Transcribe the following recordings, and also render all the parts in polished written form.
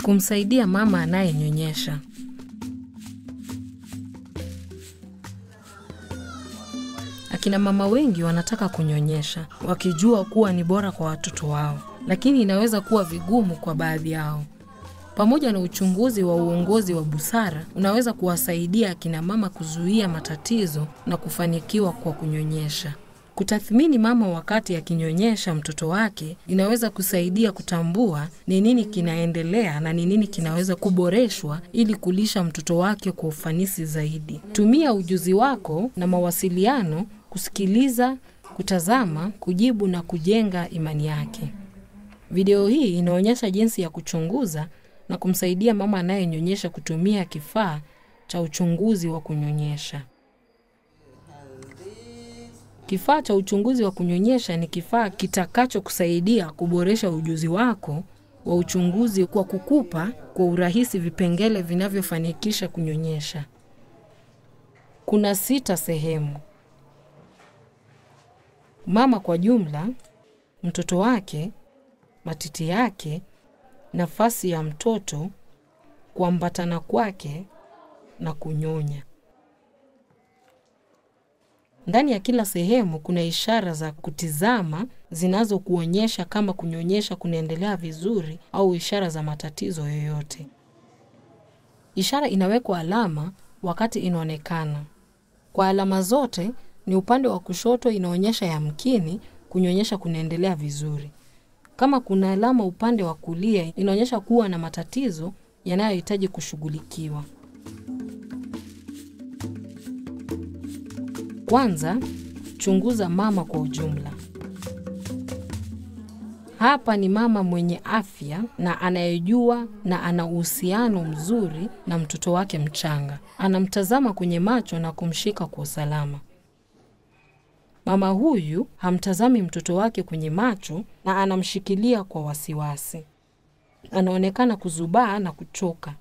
Kumsaidia mama anayenyonyesha. Akina mama wengi wanataka kunyonyesha, wakijua kuwa ni bora kwa watoto wao, lakini inaweza kuwa vigumu kwa baadhi yao. Pamoja na uchunguzi wa uongozi wa busara, unaweza kuwasaidia akina mama kuzuia matatizo na kufanikiwa kwa kunyonyesha. Kutathmini mama wakati akinyonyesha mtoto wake inaweza kusaidia kutambua ni nini kinaendelea na ni nini kinaweza kuboreshwa ili kulisha mtoto wake kwa ufanisi zaidi. Tumia ujuzi wako na mawasiliano kusikiliza, kutazama, kujibu na kujenga imani yake. Video hii inaonyesha jinsi ya kuchunguza na kumsaidia mama anayenyonyesha kutumia kifaa cha uchunguzi wa kunyonyesha. Kifaa cha uchunguzi wa kunyonyesha ni kifaa kitakacho kusaidia kuboresha ujuzi wako wa uchunguzi kwa kukupa kwa urahisi vipengele vinavyofanikisha kunyonyesha. Kuna 6 sehemu: mama kwa jumla, mtoto wake, matiti yake, nafasi ya mtoto, kuambatana kwake na kunyonya. Ndani ya kila sehemu kuna ishara za kutizama zinazokuonyesha kama kunyonyesha kunaendelea vizuri au ishara za matatizo yoyote. Ishara inawekwa alama wakati inaonekana. Kwa alama zote ni upande wa kushoto inaonyesha yamkini kunyonyesha kunaendelea vizuri. Kama kuna alama upande wa kulia inaonyesha kuwa na matatizo yanayohitaji kushughulikiwa. Kwanza, chunguza mama kwa ujumla. Hapa ni mama mwenye afya na anayejua na ana uhusiano mzuri na mtoto wake mchanga. Anamtazama kwenye macho na kumshika kwa usalama. Mama huyu hamtazami mtoto wake kwenye macho na anamshikilia kwa wasiwasi. Anaonekana kuzubaa na kuchoka.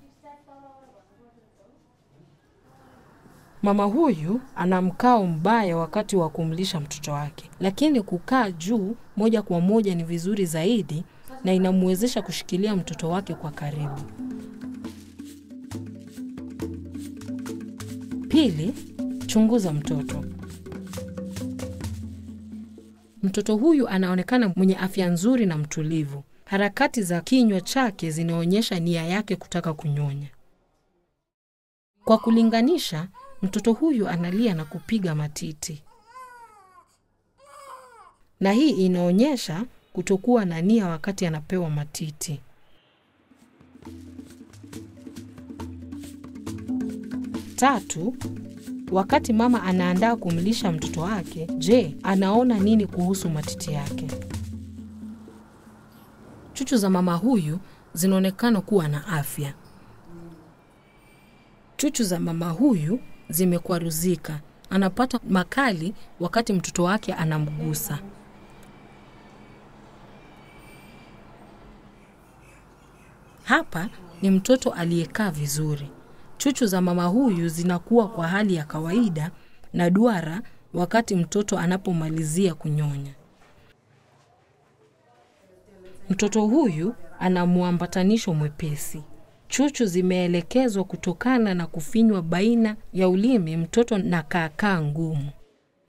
Mama huyu ana mkao mbaya wakati wa kumlisha mtoto wake, lakini kukaa juu moja kwa moja ni vizuri zaidi na inamwezesha kushikilia mtoto wake kwa karibu. Pili, chunguza mtoto. Mtoto huyu anaonekana mwenye afya nzuri na mtulivu. Harakati za kinywa chake zinaonyesha nia yake kutaka kunyonya. Kwa kulinganisha, mtoto huyu analia na kupiga matiti. Na hii inaonyesha kutokuwa na nia wakati anapewa matiti. Tatu, wakati mama anaandaa kumlisha mtoto wake, je, anaona nini kuhusu matiti yake? Chuchu za mama huyu zinaonekana kuwa na afya. Chuchu za mama huyu zimekwaruzika. Anapata makali wakati mtoto wake anamgusa. Hapa ni mtoto aliyekaa vizuri. Chuchu za mama huyu zinakuwa kwa hali ya kawaida na duara wakati mtoto anapomalizia kunyonya. Mtoto huyu ana muambatanisho mwepesi. Chuchu zimeelekezwa kutokana na kufinywa baina ya ulimi mtoto na kaakaa ngumu.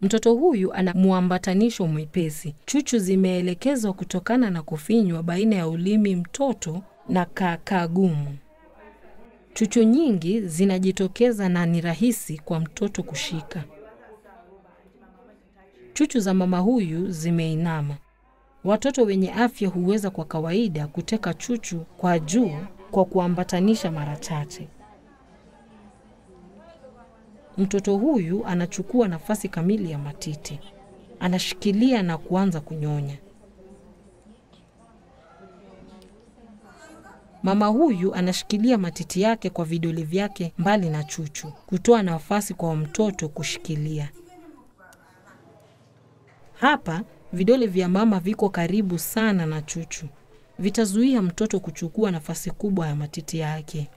Mtoto huyu ana muambatanisho mwepesi. Chuchu zimeelekezwa kutokana na kufinywa baina ya ulimi mtoto na kaakaa gumu. Chuchu nyingi zinajitokeza na ni rahisi kwa mtoto kushika. Chuchu za mama huyu zimeinama. Watoto wenye afya huweza kwa kawaida kuteka chuchu kwa juu kwa kuambatanisha mara chache. Mtoto huyu anachukua nafasi kamili ya matiti. Anashikilia na kuanza kunyonya. Mama huyu anashikilia matiti yake kwa vidole vyake mbali na chuchu, kutoa nafasi kwa mtoto kushikilia. Hapa vidole vya mama viko karibu sana na chuchu. Vitazuia mtoto kuchukua nafasi kubwa ya matiti yake.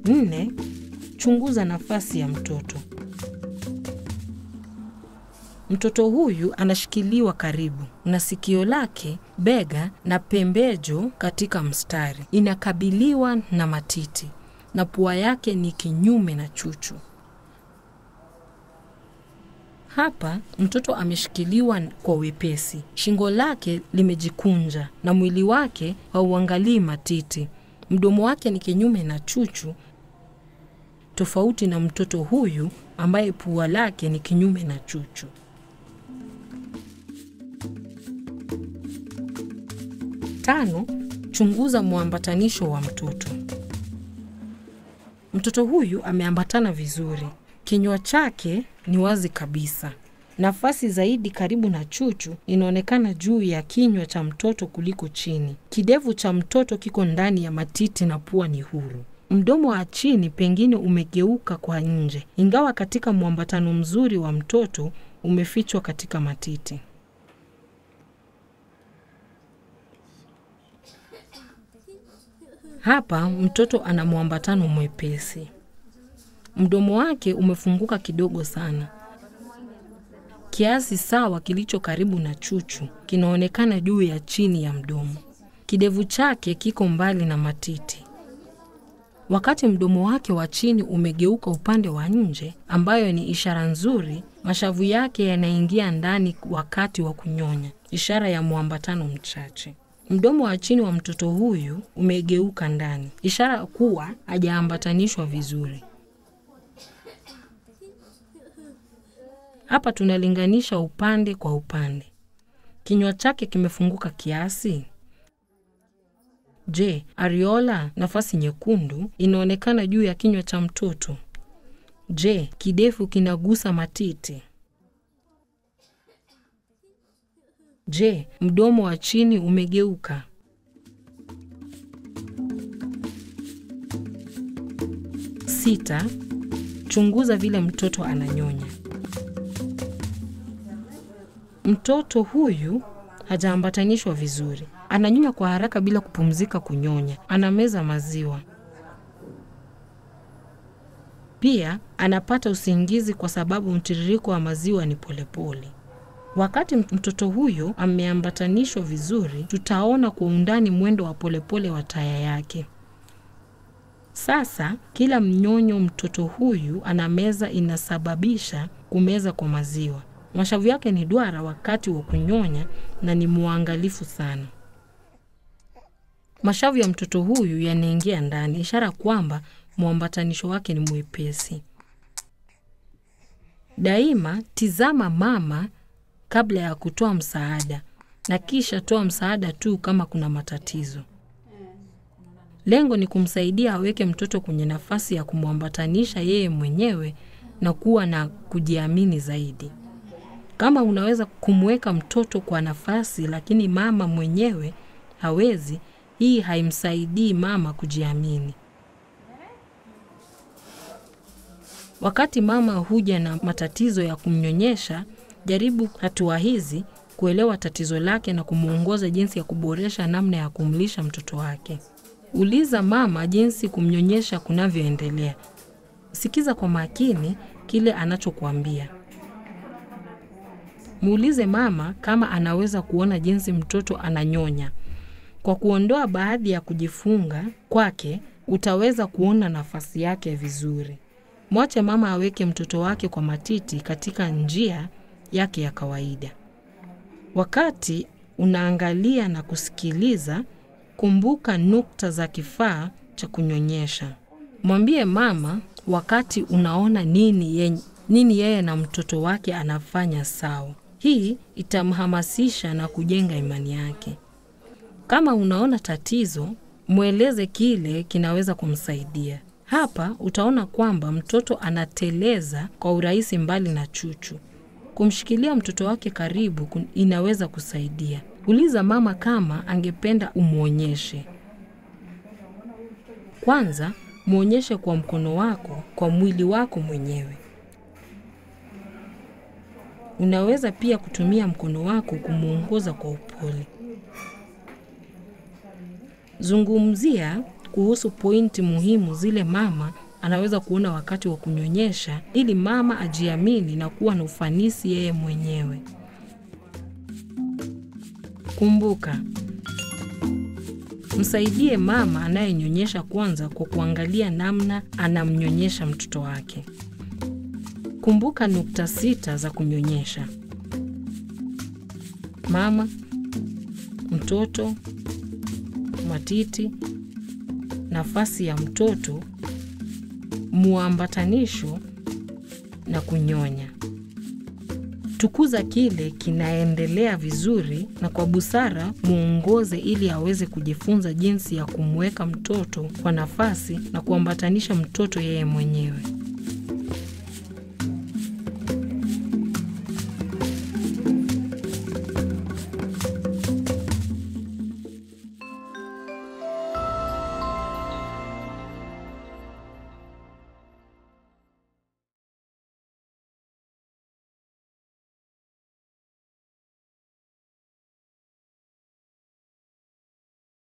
Nne, chunguza nafasi ya mtoto. Mtoto huyu anashikiliwa karibu na sikio lake, bega na pembejo katika mstari. Inakabiliwa na matiti na pua yake ni kinyume na chuchu. Hapa mtoto ameshikiliwa kwa wepesi. Shingo lake limejikunja na mwili wake hauangalii matiti. Mdomo wake ni kinyume na chuchu, tofauti na mtoto huyu ambaye pua lake ni kinyume na chuchu. Tano, chunguza muambatanisho wa mtoto. Mtoto huyu ameambatana vizuri. Kinywa chake ni wazi kabisa. Nafasi zaidi karibu na chuchu inaonekana juu ya kinywa cha mtoto kuliko chini. Kidevu cha mtoto kiko ndani ya matiti na pua ni huru. Mdomo wa chini pengine umegeuka kwa nje, ingawa katika muambatano mzuri wa mtoto umefichwa katika matiti. Hapa mtoto ana muambatano mwepesi. Mdomo wake umefunguka kidogo sana. Kiasi sawa kilicho karibu na chuchu kinaonekana juu ya chini ya mdomo. Kidevu chake kiko mbali na matiti. Wakati mdomo wake wa chini umegeuka upande wa nje, ambayo ni ishara nzuri, mashavu yake yanaingia ndani wakati wa kunyonya, ishara ya muambatano mchache. Mdomo wa chini wa mtoto huyu umegeuka ndani, ishara kuwa hajaambatanishwa vizuri. Hapa tunalinganisha upande kwa upande. Kinywa chake kimefunguka kiasi. Je, areola, nafasi nyekundu, inaonekana juu ya kinywa cha mtoto? Je, kidevu kinagusa matiti? Je, mdomo wa chini umegeuka? Sita, chunguza vile mtoto ananyonya. Mtoto huyu hajaambatanishwa vizuri. Ananyonya kwa haraka bila kupumzika kunyonya. Anameza maziwa. Pia anapata usingizi kwa sababu mtiririko wa maziwa ni polepole. Wakati mtoto huyo ameambatanishwa vizuri, tutaona kwa undani mwendo wa polepole wa taya yake. Sasa, kila mnyonyo mtoto huyu anameza inasababisha kumeza kwa maziwa. Mashavu yake ni duara wakati wa kunyonya na ni muangalifu sana. Mashavu ya mtoto huyu yanaingia ndani, ishara kwamba muambatanisho wake ni mwepesi. Daima tizama mama kabla ya kutoa msaada, na kisha toa msaada tu kama kuna matatizo. Lengo ni kumsaidia aweke mtoto kwenye nafasi ya kumuambatanisha yeye mwenyewe na kuwa na kujiamini zaidi. Kama unaweza kumweka mtoto kwa nafasi lakini mama mwenyewe hawezi, hii haimsaidii mama kujiamini. Wakati mama huja na matatizo ya kumnyonyesha, jaribu hatua hizi kuelewa tatizo lake na kumuongoza jinsi ya kuboresha namna ya kumlisha mtoto wake. Uliza mama jinsi kumnyonyesha kunavyoendelea. Sikiza kwa makini kile anachokuambia. Muulize mama kama anaweza kuona jinsi mtoto ananyonya. Kwa kuondoa baadhi ya kujifunga kwake, utaweza kuona nafasi yake vizuri. Mwache mama aweke mtoto wake kwa matiti katika njia yake ya kawaida. Wakati unaangalia na kusikiliza, kumbuka nukta za kifaa cha kunyonyesha. Mwambie mama wakati unaona nini yeye na mtoto wake anafanya sawa. Hii itamhamasisha na kujenga imani yake. Kama unaona tatizo, mueleze kile kinaweza kumsaidia. Hapa utaona kwamba mtoto anateleza kwa urahisi mbali na chuchu. Kumshikilia mtoto wake karibu inaweza kusaidia. Uliza mama kama angependa umuonyeshe. Kwanza, muonyeshe kwa mkono wako, kwa mwili wako mwenyewe. Unaweza pia kutumia mkono wako kumuongoza kwa upole. Zungumzia kuhusu pointi muhimu zile mama anaweza kuona wakati wa kunyonyesha ili mama ajiamini na kuwa na ufanisi yeye mwenyewe. Kumbuka, msaidie mama anayenyonyesha kwanza kwa kuangalia namna anamnyonyesha mtoto wake. Kumbuka nukta 6 za kunyonyesha: mama, mtoto, matiti, nafasi ya mtoto, muambatanisho na kunyonya. Tukuza kile kinaendelea vizuri na kwa busara muongoze ili aweze kujifunza jinsi ya kumweka mtoto kwa nafasi na kuambatanisha mtoto yeye mwenyewe.